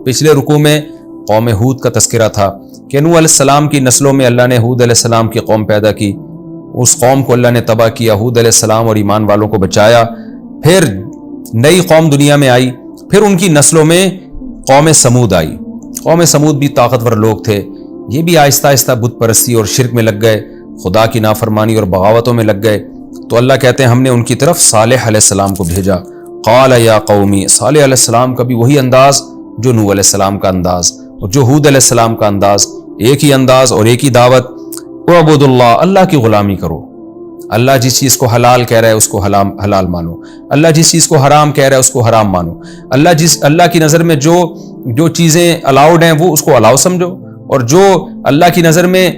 پچھلے رکوع میں قوم ہود کا تذکرہ تھا کہ نوح علیہ السلام کی نسلوں میں اللہ نے ہود علیہ السلام کی قوم پیدا کی، اس قوم کو اللہ نے تباہ کیا، ہود علیہ السلام اور ایمان والوں کو بچایا، پھر نئی قوم دنیا میں آئی، پھر ان کی نسلوں میں قوم سمود آئی۔ قوم سمود بھی طاقتور لوگ تھے، یہ بھی آہستہ آہستہ بت پرستی اور شرک میں لگ گئے، خدا کی نافرمانی اور بغاوتوں میں لگ گئے۔ تو اللہ کہتے ہیں ہم نے ان کی طرف صالح علیہ السلام کو بھیجا۔ قال یا قومی، صالح علیہ السلام کا بھی وہی انداز جو نوح علیہ السلام کا انداز اور جو ہود علیہ السلام کا انداز، ایک ہی انداز اور ایک ہی دعوت۔ اعبد اللہ، اللہ کی غلامی کرو، اللہ جس چیز کو حلال کہہ رہا ہے اس کو حلال مانو، اللہ جس چیز کو حرام کہہ رہا ہے اس کو حرام مانو، اللہ کی نظر میں جو چیزیں الاؤڈ ہیں وہ اس کو الاؤ سمجھو، اور جو اللہ کی نظر میں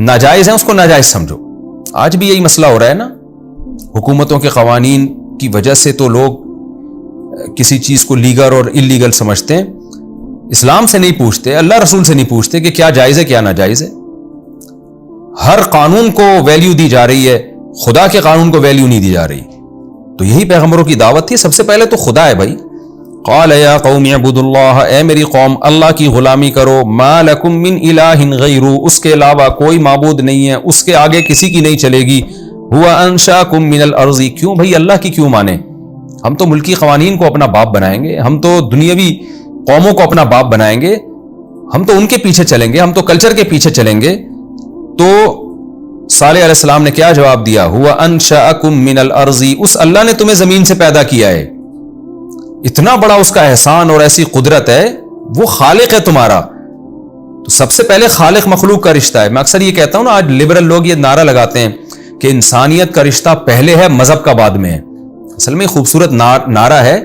ناجائز ہیں اس کو ناجائز سمجھو۔ آج بھی یہی مسئلہ ہو رہا ہے نا، حکومتوں کے قوانین کی وجہ سے تو لوگ کسی چیز کو لیگل اور انلیگل سمجھتے ہیں، اسلام سے نہیں پوچھتے، اللہ رسول سے نہیں پوچھتے کہ کیا جائز ہے کیا ناجائز ہے۔ ہر قانون کو ویلیو دی جا رہی ہے، خدا کے قانون کو ویلیو نہیں دی جا رہی۔ تو یہی پیغمبروں کی دعوت تھی، سب سے پہلے تو خدا ہے بھائی۔ قال یا قوم اعبدوا اللہ، اے میری قوم اللہ کی غلامی کرو، ما لکم من الہ غیرہ، اس کے علاوہ کوئی معبود نہیں ہے، اس کے آگے کسی کی نہیں چلے گی۔ هو انشاکم من الارض، کیوں بھائی اللہ کی کیوں مانے؟ ہم تو ملکی قوانین کو اپنا باپ بنائیں گے، ہم تو دنیاوی قوموں کو اپنا باپ بنائیں گے، ہم تو ان کے پیچھے چلیں گے، ہم تو کلچر کے پیچھے چلیں گے۔ تو صالح علیہ السلام نے کیا جواب دیا؟ هو انشاکم من الارض، اس اللہ نے تمہیں زمین سے پیدا کیا ہے، اتنا بڑا اس کا احسان اور ایسی قدرت ہے، وہ خالق ہے تمہارا۔ تو سب سے پہلے خالق مخلوق کا رشتہ ہے۔ میں اکثر یہ کہتا ہوں نا، آج لبرل لوگ یہ نعرہ لگاتے ہیں کہ انسانیت کا رشتہ پہلے ہے، مذہب کا بعد میں ہے۔ اصل میں خوبصورت نعرہ ہے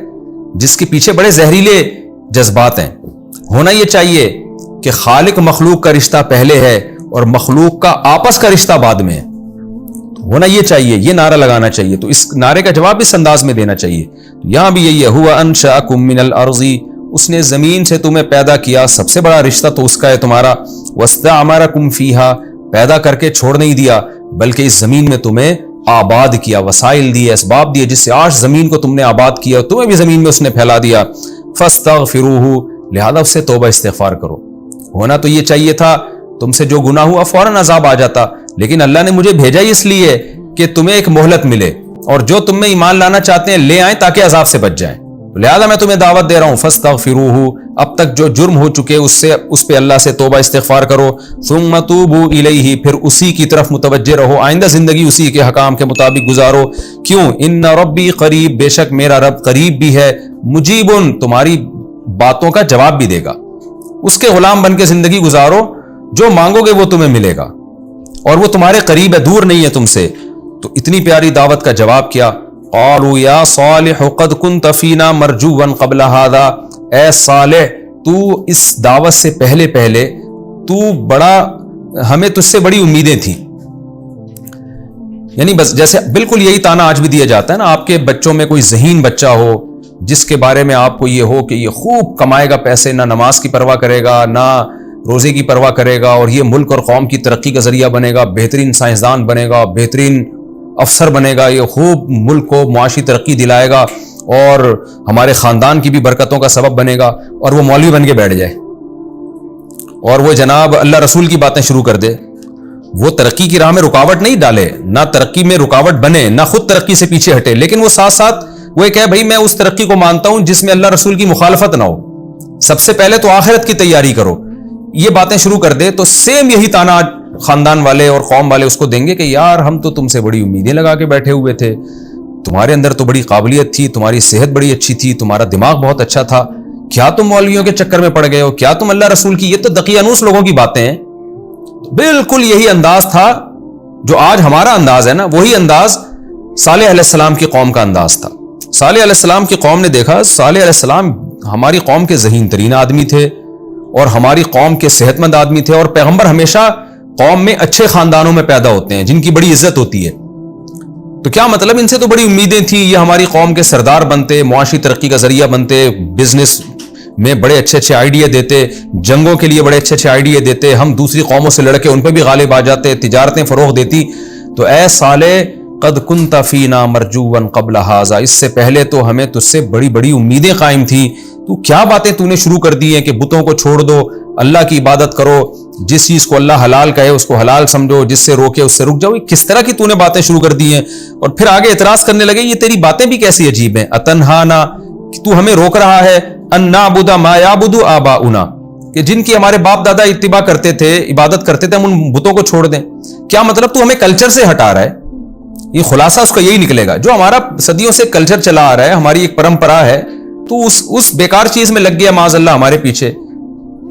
جس کے پیچھے بڑے زہریلے جذبات ہیں۔ ہونا یہ چاہیے کہ خالق مخلوق کا رشتہ پہلے ہے اور مخلوق کا آپس کا رشتہ بعد میں ہے، ہونا یہ چاہیے، یہ نعرہ لگانا چاہیے۔ تو اس نعرے کا جواب اس انداز میں دینا چاہیے۔ یہاں بھی یہی ہے، هو انشاکم من الارض، اس نے زمین سے تمہیں پیدا کیا، سب سے بڑا رشتہ تو اس کا ہے تمہارا۔ واستعمرکم فیہا، پیدا کر کے چھوڑ نہیں دیا بلکہ اس زمین میں تمہیں آباد کیا، وسائل دیے، اسباب دیے، جس سے آج زمین کو تم نے آباد کیا، تمہیں بھی زمین میں اس نے پھیلا دیا۔ فاستغفروہ، لہذا اس سے توبہ استغفار کرو۔ ہونا تو یہ چاہیے تھا تم سے جو گناہ ہوا فوراً عذاب آ جاتا، لیکن اللہ نے مجھے بھیجا ہی اس لیے کہ تمہیں ایک مہلت ملے، اور جو تم میں ایمان لانا چاہتے ہیں لے آئیں تاکہ عذاب سے بچ جائیں۔ لہذا میں تمہیں دعوت دے رہا ہوں، فاستغفروہ، اب تک جو جرم ہو چکے اس پہ اللہ سے توبہ استغفار کرو۔ ثم توبوا الیہ، پھر اسی کی طرف متوجہ رہو، آئندہ زندگی اسی کے حکام کے مطابق گزارو۔ کیوں؟ ان ربی قریب، بے شک میرا رب قریب بھی ہے، مجیب، تمہاری باتوں کا جواب بھی دے گا۔ اس کے غلام بن کے زندگی گزارو، جو مانگو گے وہ تمہیں ملے گا، اور وہ تمہارے قریب ہے، دور نہیں ہے تم سے۔ تو اتنی پیاری دعوت کا جواب کیا؟ قالوا یا صالح قد كنت فینا مرجوا قبل هذا، اے صالح تو اس دعوت سے پہلے تو بڑا، ہمیں تجھ سے بڑی امیدیں تھیں۔ یعنی بس جیسے بالکل یہی تانا آج بھی دیا جاتا ہے نا، آپ کے بچوں میں کوئی ذہین بچہ ہو جس کے بارے میں آپ کو یہ ہو کہ یہ خوب کمائے گا پیسے، نہ نماز کی پرواہ کرے گا نہ روزے کی پرواہ کرے گا، اور یہ ملک اور قوم کی ترقی کا ذریعہ بنے گا، بہترین سائنسدان بنے گا، بہترین افسر بنے گا، یہ خوب ملک کو معاشی ترقی دلائے گا اور ہمارے خاندان کی بھی برکتوں کا سبب بنے گا، اور وہ مولوی بن کے بیٹھ جائے اور وہ جناب اللہ رسول کی باتیں شروع کر دے۔ وہ ترقی کی راہ میں رکاوٹ نہیں ڈالے، نہ ترقی میں رکاوٹ بنے، نہ خود ترقی سے پیچھے ہٹے، لیکن وہ ساتھ ساتھ وہ ایک ہے بھائی میں اس ترقی کو مانتا ہوں جس میں اللہ رسول کی مخالفت نہ ہو، سب سے پہلے تو آخرت کی تیاری کرو، یہ باتیں شروع کر دے، تو سیم یہی تانا خاندان والے اور قوم والے اس کو دیں گے کہ یار ہم تو تم سے بڑی امیدیں لگا کے بیٹھے ہوئے تھے، تمہارے اندر تو بڑی قابلیت تھی، تمہاری صحت بڑی اچھی تھی، تمہارا دماغ بہت اچھا تھا، کیا تم مولویوں کے چکر میں پڑ گئے ہو، کیا تم اللہ رسول کی، یہ تو دقیانوس لوگوں کی باتیں ہیں۔ بالکل یہی انداز تھا جو آج ہمارا انداز ہے نا، وہی انداز صالح علیہ السلام کی قوم کا انداز تھا۔ صالح علیہ السلام کی قوم نے دیکھا صالح علیہ السلام ہماری قوم کے ذہین ترین آدمی تھے اور ہماری قوم کے صحت مند آدمی تھے، اور پیغمبر ہمیشہ قوم میں اچھے خاندانوں میں پیدا ہوتے ہیں جن کی بڑی عزت ہوتی ہے، تو کیا مطلب ان سے تو بڑی امیدیں تھیں، یہ ہماری قوم کے سردار بنتے، معاشی ترقی کا ذریعہ بنتے، بزنس میں بڑے اچھے اچھے آئیڈیا دیتے، جنگوں کے لیے بڑے اچھے اچھے آئیڈیا دیتے، ہم دوسری قوموں سے لڑ کے ان پہ بھی غالب آ جاتے، تجارتیں فروغ دیتی۔ تو اے صالح قد كنت فینا مرجوا قبل هذا، اس سے پہلے تو ہمیں تجھ سے بڑی بڑی امیدیں قائم تھیں تو کیا باتیں تُونے شروع کر دی ہیں کہ بتوں کو چھوڑ دو، اللہ کی عبادت کرو، جس چیز کو اللہ حلال کہے اس کو حلال سمجھو، جس سے روکے اس سے رک جاؤ. یہ کس طرح کی تُونے باتیں شروع کر دی ہیں؟ اور پھر آگے اعتراض کرنے لگے یہ تیری باتیں بھی کیسی عجیب ہیں. اتنہانا، تو ہمیں روک رہا ہے، ان نعبد ما یعبد آباؤنا، کہ جن کی ہمارے باپ دادا اتباع کرتے تھے، عبادت کرتے تھے، ہم ان بتوں کو چھوڑ دیں. کیا مطلب تو ہمیں کلچر سے ہٹا رہا ہے؟ یہ خلاصہ اس کا یہی نکلے گا. جو ہمارا صدیوں سے کلچر چلا آ رہا ہے، ہماری ایک پرمپرا ہے، تو اس بیکار چیز میں لگ گیا معاذ اللہ ہمارے پیچھے.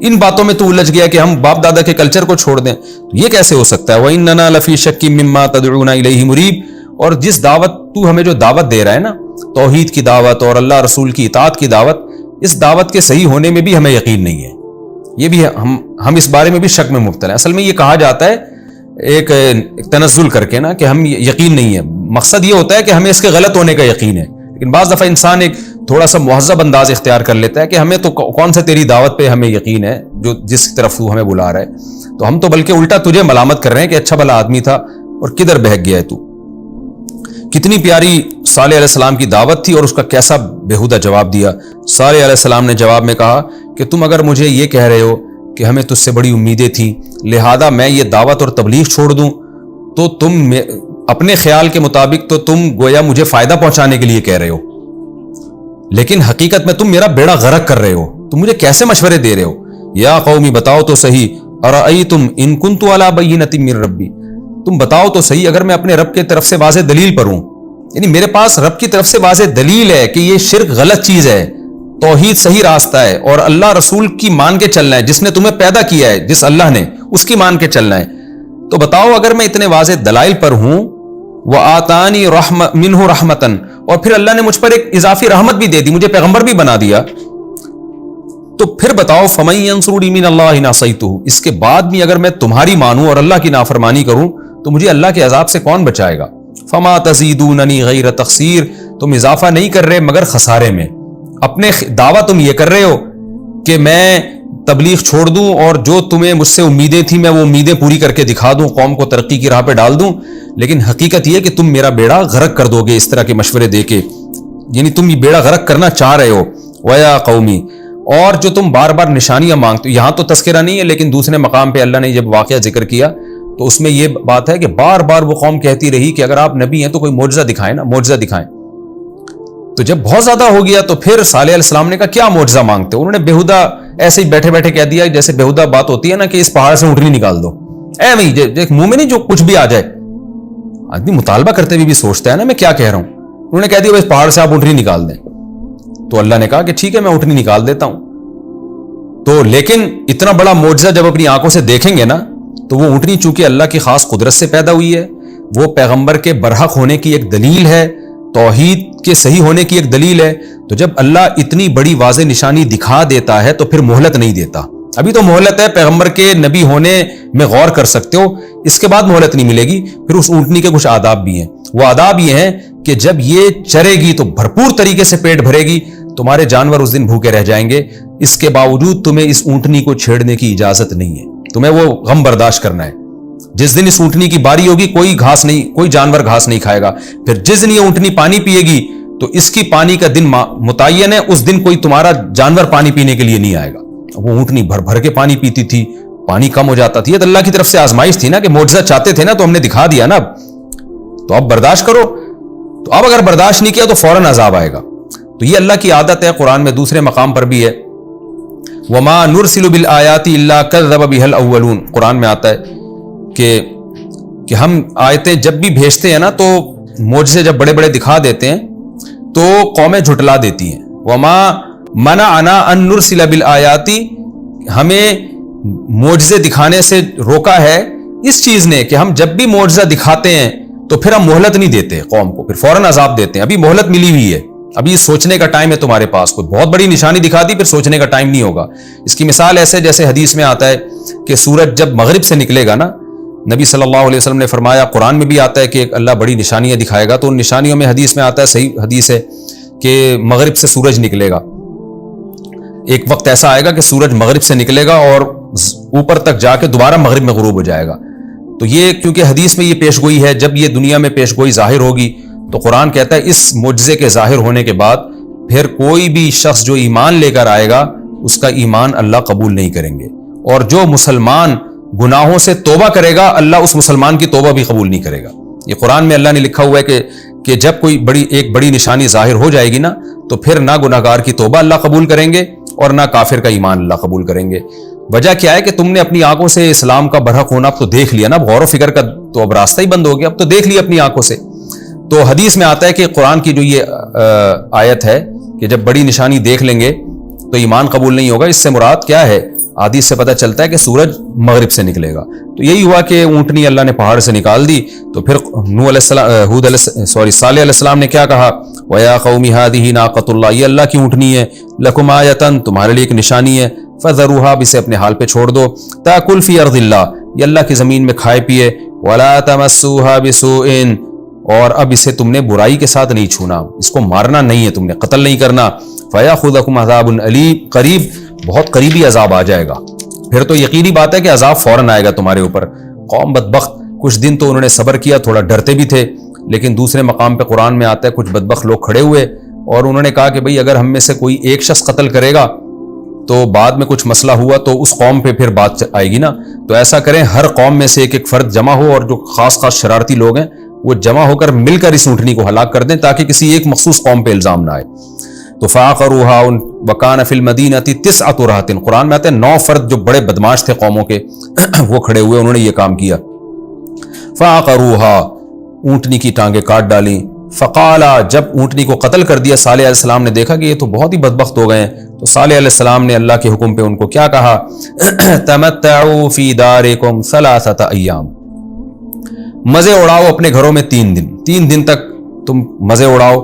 ان باتوں میں تو الجھ گیا کہ ہم باپ دادا کے کلچر کو چھوڑ دیں. تو یہ کیسے ہو سکتا ہے؟ وَإِنَّنَا لَفِي شَكٍّ مِّمَّا تَدْعُونَ إِلَيْهِ مُرِيبٍ. اور جس دعوت تو ہمیں جو دعوت دے رہا ہے نا، توحید کی دعوت اور اللہ رسول کی اطاعت کی دعوت، اس دعوت کے صحیح ہونے میں بھی ہمیں یقین نہیں ہے. یہ بھی ہم اس بارے میں بھی شک میں مبتلا ہیں. اصل میں یہ کہا جاتا ہے ایک تنزل کر کے نا کہ ہم یقین نہیں ہے. مقصد یہ ہوتا ہے کہ ہمیں اس کے غلط ہونے کا یقین ہے. لیکن بعض دفعہ انسان ایک تھوڑا سا مہذب انداز اختیار کر لیتا ہے کہ ہمیں تو کون سے تیری دعوت پہ ہمیں یقین ہے جو جس طرف تو ہمیں بلا رہا ہے. تو ہم تو بلکہ الٹا تجھے ملامت کر رہے ہیں کہ اچھا بھلا آدمی تھا اور کدھر بہک گیا ہے تو. کتنی پیاری صالح علیہ السلام کی دعوت تھی اور اس کا کیسا بےہودہ جواب دیا. صالح علیہ السلام نے جواب میں کہا کہ تم اگر مجھے یہ کہہ رہے ہو کہ ہمیں تجھ سے بڑی امیدیں تھیں، لہذا میں یہ دعوت اور تبلیغ چھوڑ دوں، تو تم اپنے خیال کے مطابق تو تم گویا مجھے فائدہ پہنچانے کے لیے کہہ رہے ہو، لیکن حقیقت میں تم میرا بیڑا غرق کر رہے ہو. تم مجھے کیسے مشورے دے رہے ہو؟ یا قومی بتاؤ تو صحیح، ارأیتم ان کنت علی بینۃ من ربی، تم بتاؤ تو صحیح اگر میں اپنے رب کی طرف سے واضح دلیل پر ہوں، یعنی میرے پاس رب کی طرف سے واضح دلیل ہے کہ یہ شرک غلط چیز ہے، توحید صحیح راستہ ہے، اور اللہ رسول کی مان کے چلنا ہے، جس نے تمہیں پیدا کیا ہے، جس اللہ نے، اس کی مان کے چلنا ہے. تو بتاؤ اگر میں اتنے واضح دلائل پر ہوں، وآتانی منہ رحمتن، اور پھر اللہ نے مجھ پر ایک اضافی رحمت بھی دے دی، مجھے پیغمبر بھی بنا دیا، تو پھر بتاؤ فمن ینصرنی من اللہ ان عصیتہ، اس کے بعد بھی اگر میں تمہاری مانوں اور اللہ کی نافرمانی کروں تو مجھے اللہ کے عذاب سے کون بچائے گا؟ فما تزیدوننی غیر تخسیر، تم اضافہ نہیں کر رہے مگر خسارے میں. اپنے دعویٰ تم یہ کر رہے ہو کہ میں تبلیغ چھوڑ دوں اور جو تمہیں مجھ سے امیدیں تھیں میں وہ امیدیں پوری کر کے دکھا دوں، قوم کو ترقی کی راہ پہ ڈال دوں، لیکن حقیقت یہ کہ تم میرا بیڑا غرق کر دو گے اس طرح کے مشورے دے کے، یعنی تم یہ بیڑا غرق کرنا چاہ رہے ہو. وَيَا قَوْمِ، اور جو تم بار بار نشانیاں مانگتے ہو، یہاں تو تذکرہ نہیں ہے لیکن دوسرے مقام پہ اللہ نے جب واقعہ ذکر کیا تو اس میں یہ بات ہے کہ بار بار وہ قوم کہتی رہی کہ اگر آپ نبی ہیں تو کوئی معجزہ دکھائیں نا، معجزہ دکھائیں. تو جب بہت زیادہ ہو گیا تو پھر صالح علیہ السلام نے کہا کیا معجزہ مانگتے ہو؟ انہوں نے بےہودہ ایسے ہی بیٹھے بیٹھے کہہ دیا جیسے بےہودہ بات ہوتی ہے نا کہ اس پہاڑ سے اونٹنی نکال دو، ایک منہ میں نہیں جو کچھ بھی آ جائے. آدمی مطالبہ کرتے ہوئے بھی سوچتا ہے نا میں کیا کہہ رہا ہوں. انہوں نے کہہ دیا اس پہاڑ سے آپ اونٹنی نکال دیں. تو اللہ نے کہا کہ ٹھیک ہے میں اونٹنی نکال دیتا ہوں. تو لیکن اتنا بڑا معجزہ جب اپنی آنکھوں سے دیکھیں گے نا تو وہ اونٹنی چونکہ اللہ کی خاص قدرت سے پیدا ہوئی ہے، وہ پیغمبر کے برحق ہونے کی ایک دلیل ہے، توحید کے صحیح ہونے کی ایک دلیل ہے. تو جب اللہ اتنی بڑی واضح نشانی دکھا دیتا ہے تو پھر مہلت نہیں دیتا. ابھی تو مہلت ہے، پیغمبر کے نبی ہونے میں غور کر سکتے ہو، اس کے بعد مہلت نہیں ملے گی. پھر اس اونٹنی کے کچھ آداب بھی ہیں. وہ آداب یہ ہیں کہ جب یہ چرے گی تو بھرپور طریقے سے پیٹ بھرے گی، تمہارے جانور اس دن بھوکے رہ جائیں گے، اس کے باوجود تمہیں اس اونٹنی کو چھیڑنے کی اجازت نہیں ہے، تمہیں وہ غم برداشت کرنا ہے. جس دن اس اونٹنی کی باری ہوگی کوئی گھاس نہیں، کوئی جانور گھاس نہیں کھائے گا. پھر جس دن یہ اونٹنی پانی پیے گی تو اس کی پانی کا دن متعین ہے، اس دن کوئی تمہارا جانور پانی پینے کے لیے نہیں آئے گا. وہ اونٹنی بھر بھر کے پانی پیتی تھی، پانی کم ہو جاتا تھی. یہ تو اللہ کی طرف سے آزمائش تھی نا کہ معجزہ چاہتے تھے نا تو ہم نے دکھا دیا نا، تو اب برداشت کرو. تو اب اگر برداشت نہیں کیا تو فوراً عذاب آئے گا. تو یہ اللہ کی عادت ہے. قرآن میں دوسرے مقام پر بھی ہے وَمَا نُرْسِلُ بِالْآيَاتِ إِلَّا كَذَّبَ بِهَا الْأَوَّلُونَ. قرآن میں آتا ہے کہ ہم آیتیں جب بھی بھیجتے ہیں نا تو معجزے جب بڑے بڑے دکھا دیتے ہیں تو قومیں جھٹلا دیتی ہیں. وَمَا مَنَعَنَا أَن نُرْسِلَ بِالْآيَاتِ، ہمیں معجزے دکھانے سے روکا ہے اس چیز نے کہ ہم جب بھی معجزہ دکھاتے ہیں تو پھر ہم مہلت نہیں دیتے قوم کو، پھر فوراً عذاب دیتے ہیں. ابھی مہلت ملی ہوئی ہے، ابھی سوچنے کا ٹائم ہے تمہارے پاس. کوئی بہت بڑی نشانی دکھا دی پھر سوچنے کا ٹائم نہیں ہوگا. اس کی مثال ایسے جیسے حدیث میں آتا ہے کہ سورج جب مغرب سے نکلے گا نا، نبی صلی اللہ علیہ وسلم نے فرمایا، قرآن میں بھی آتا ہے کہ اللہ بڑی نشانیاں دکھائے گا. تو ان نشانیوں میں حدیث میں آتا ہے، صحیح حدیث ہے کہ مغرب سے سورج نکلے گا. ایک وقت ایسا آئے گا کہ سورج مغرب سے نکلے گا اور اوپر تک جا کے دوبارہ مغرب میں غروب ہو جائے گا. تو یہ کیونکہ حدیث میں یہ پیش گوئی ہے، جب یہ دنیا میں پیش گوئی ظاہر ہوگی تو قرآن کہتا ہے اس معجزے کے ظاہر ہونے کے بعد پھر کوئی بھی شخص جو ایمان لے کر آئے گا اس کا ایمان اللہ قبول نہیں کریں گے، اور جو مسلمان گناہوں سے توبہ کرے گا اللہ اس مسلمان کی توبہ بھی قبول نہیں کرے گا۔ یہ قرآن میں اللہ نے لکھا ہوا ہے کہ جب کوئی ایک بڑی نشانی ظاہر ہو جائے گی نا تو پھر نہ گناہگار کی توبہ اللہ قبول کریں گے اور نہ کافر کا ایمان اللہ قبول کریں گے۔ وجہ کیا ہے کہ تم نے اپنی آنکھوں سے اسلام کا برحق ہونا اب تو دیکھ لیا نا، غور و فکر کا تو اب راستہ ہی بند ہو گیا، اب تو دیکھ لیا اپنی آنکھوں سے۔ تو حدیث میں آتا ہے کہ قرآن کی جو یہ آیت ہے کہ جب بڑی نشانی دیکھ لیں گے تو ایمان قبول نہیں ہوگا، اس سے مراد کیا ہے؟ حدیث سے پتہ چلتا ہے کہ سورج مغرب سے نکلے گا۔ تو یہی ہوا کہ اونٹنی اللہ نے پہاڑ سے نکال دی، تو پھر صالح علیہ السلام نے کیا کہا؟ وَيَا قَوْمِ هَٰذِهِ نَاقَةُ اللَّهِ، یہ اللہ کی اونٹنی ہے، لَكُمْ آیَةً، تمہارے لیے ایک نشانی ہے، فَذَرُوهَا، اسے اپنے حال پہ چھوڑ دو، تَأْكُلْ فِي أَرْضِ اللَّهِ، یہ اللہ کی زمین میں کھائے پیے، وَلَا تَمَسُّوهَا بِسُوءٍ، اور اب اسے تم نے برائی کے ساتھ نہیں چھونا، اس کو مارنا نہیں ہے، تم نے قتل نہیں کرنا، فَيَأْخُذَكُمْ عَذَابٌ أَلِيمٌ، قریب بہت قریبی عذاب آ جائے گا، پھر تو یقینی بات ہے کہ عذاب فوراً آئے گا تمہارے اوپر۔ قوم بدبخت، کچھ دن تو انہوں نے صبر کیا، تھوڑا ڈرتے بھی تھے، لیکن دوسرے مقام پہ قرآن میں آتا ہے کچھ بدبخت لوگ کھڑے ہوئے اور انہوں نے کہا کہ بھئی اگر ہم میں سے کوئی ایک شخص قتل کرے گا تو بعد میں کچھ مسئلہ ہوا تو اس قوم پہ پھر بات آئے گی نا، تو ایسا کریں ہر قوم میں سے ایک ایک فرد جمع ہو، اور جو خاص شرارتی لوگ ہیں وہ جمع ہو کر مل کر اس اونٹنی کو ہلاک کر دیں تاکہ کسی ایک مخصوص قوم پہ الزام نہ آئے۔ تو فَعَقَرُوهَا وَكَانَ فِي الْمَدِينَةِ 9 رَهْطٍ، قرآن میں آتے ہیں 9 فرد جو بڑے بدماش تھے قوموں کے وہ کھڑے ہوئے، انہوں نے یہ کام کیا۔ فَعَقَرُوهَا، اونٹنی کی ٹانگیں کاٹ ڈالیں۔ فَقَالَ، جب اونٹنی کو قتل کر دیا صالح علیہ السلام نے دیکھا کہ یہ تو بہت ہی بدبخت ہو گئے ہیں، تو صالح علیہ السلام نے اللہ کے حکم پہ ان کو کیا کہا؟ تَمَتَّعُوا فِي دَارِكُمْ 3 أَيَّامٍ، مزے اڑاؤ اپنے گھروں میں 3 دن تک تم مزے اڑاؤ۔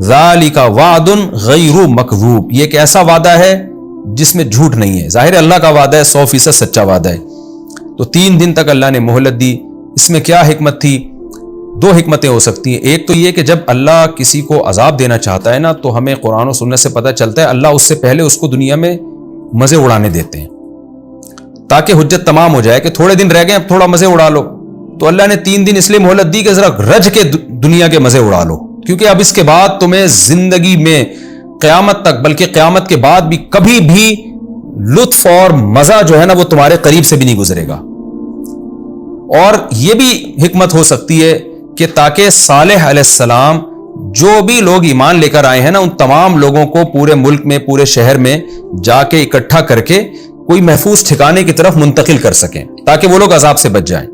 ذالک وعد غیر مکذوب، یہ ایک ایسا وعدہ ہے جس میں جھوٹ نہیں ہے، ظاہر اللہ کا وعدہ ہے، 100% سچا وعدہ ہے۔ تو 3 دن تک اللہ نے مہلت دی۔ اس میں کیا حکمت تھی؟ 2 حکمتیں ہو سکتی ہیں۔ ایک تو یہ کہ جب اللہ کسی کو عذاب دینا چاہتا ہے نا تو ہمیں قرآن و سنت سے پتہ چلتا ہے اللہ اس سے پہلے اس کو دنیا میں مزے اڑانے دیتے ہیں تاکہ حجت تمام ہو جائے کہ تھوڑے دن رہ گئے اب تھوڑا مزے اڑا لو۔ تو اللہ نے 3 دن اس لیے مہلت دی کہ ذرا رج کے دنیا کے مزے اڑا لو، کیونکہ اب اس کے بعد تمہیں زندگی میں قیامت تک، بلکہ قیامت کے بعد بھی کبھی بھی لطف اور مزہ جو ہے نا وہ تمہارے قریب سے بھی نہیں گزرے گا۔ اور یہ بھی حکمت ہو سکتی ہے کہ تاکہ صالح علیہ السلام جو بھی لوگ ایمان لے کر آئے ہیں نا ان تمام لوگوں کو پورے ملک میں، پورے شہر میں جا کے اکٹھا کر کے کوئی محفوظ ٹھکانے کی طرف منتقل کر سکیں تاکہ وہ لوگ عذاب سے بچ جائیں۔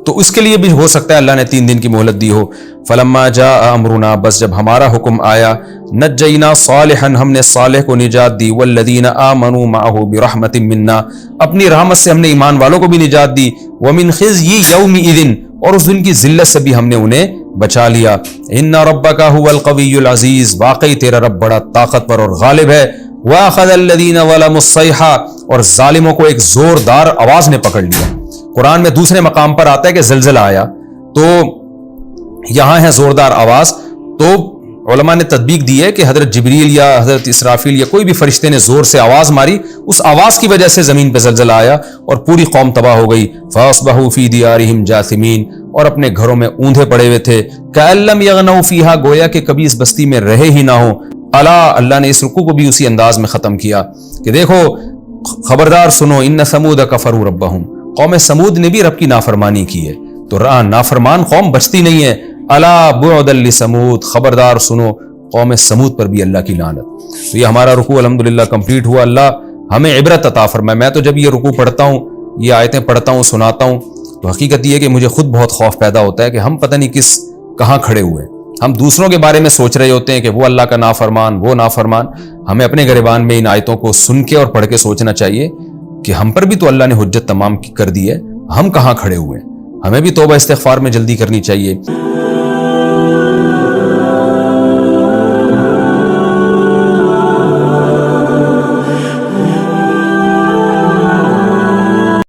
تو اس کے لیے بھی ہو سکتا ہے اللہ نے 3 دن کی مہلت دی ہو۔ فلما جاء امرنا، بس جب ہمارا حکم آیا، نجینا صالحا، ہم نے صالح کو نجات دی، والذین آمنوا معه برحمت منا، اپنی رحمت سے ہم نے ایمان والوں کو بھی نجات دی، ومن خزی یومئذ، اور اس دن کی ذلت سے بھی ہم نے انہیں بچا لیا۔ ان ربک هو القوی العزیز، واقعی تیرا رب بڑا طاقتور اور غالب ہے۔ واخذ الذین ظلموا الصیحہ، اور ظالموں کو ایک زوردار آواز نے پکڑ لیا۔ قرآن میں دوسرے مقام پر آتا ہے کہ زلزلہ آیا، تو یہاں ہے زوردار آواز۔ تو علماء نے تطبیق دی ہے کہ حضرت جبریل یا حضرت اسرافیل یا کوئی بھی فرشتے نے زور سے آواز ماری، اس آواز کی وجہ سے زمین پہ زلزلہ آیا اور پوری قوم تباہ ہو گئی۔ فاصبحوا فی دیارہم جاثمین، اور اپنے گھروں میں اوندھے پڑے ہوئے تھے۔ کأن لم یغنوا فیہا، گویا کہ کبھی اس بستی میں رہے ہی نہ ہو۔ الا، اللہ نے اس رکوع کو بھی اسی انداز میں ختم کیا کہ دیکھو خبردار سنو، ان ثمود کفروا ربہم، قوم سمود نے بھی رب کی نافرمانی کی ہے، تو نافرمان قوم بچتی نہیں ہے۔ الا بعدا لثمود، خبردار سنو قوم سمود پر بھی اللہ کی لعنت۔ تو یہ ہمارا رکوع الحمدللہ کمپلیٹ ہوا۔ اللہ ہمیں عبرت عطا فرمائے۔ میں تو جب یہ رکوع پڑھتا ہوں، یہ آیتیں پڑھتا ہوں، سناتا ہوں، تو حقیقت یہ ہے کہ مجھے خود بہت خوف پیدا ہوتا ہے کہ ہم پتہ نہیں کہاں کھڑے ہوئے ہیں۔ ہم دوسروں کے بارے میں سوچ رہے ہوتے ہیں کہ وہ اللہ کا نافرمان، وہ نافرمان۔ ہمیں اپنے گریبان میں ان آیتوں کو سن کے اور پڑھ کے سوچنا چاہیے کہ ہم پر بھی تو اللہ نے حجت تمام کر دی ہے، ہم کہاں کھڑے ہوئے ہیں۔ ہمیں بھی توبہ استغفار میں جلدی کرنی چاہیے۔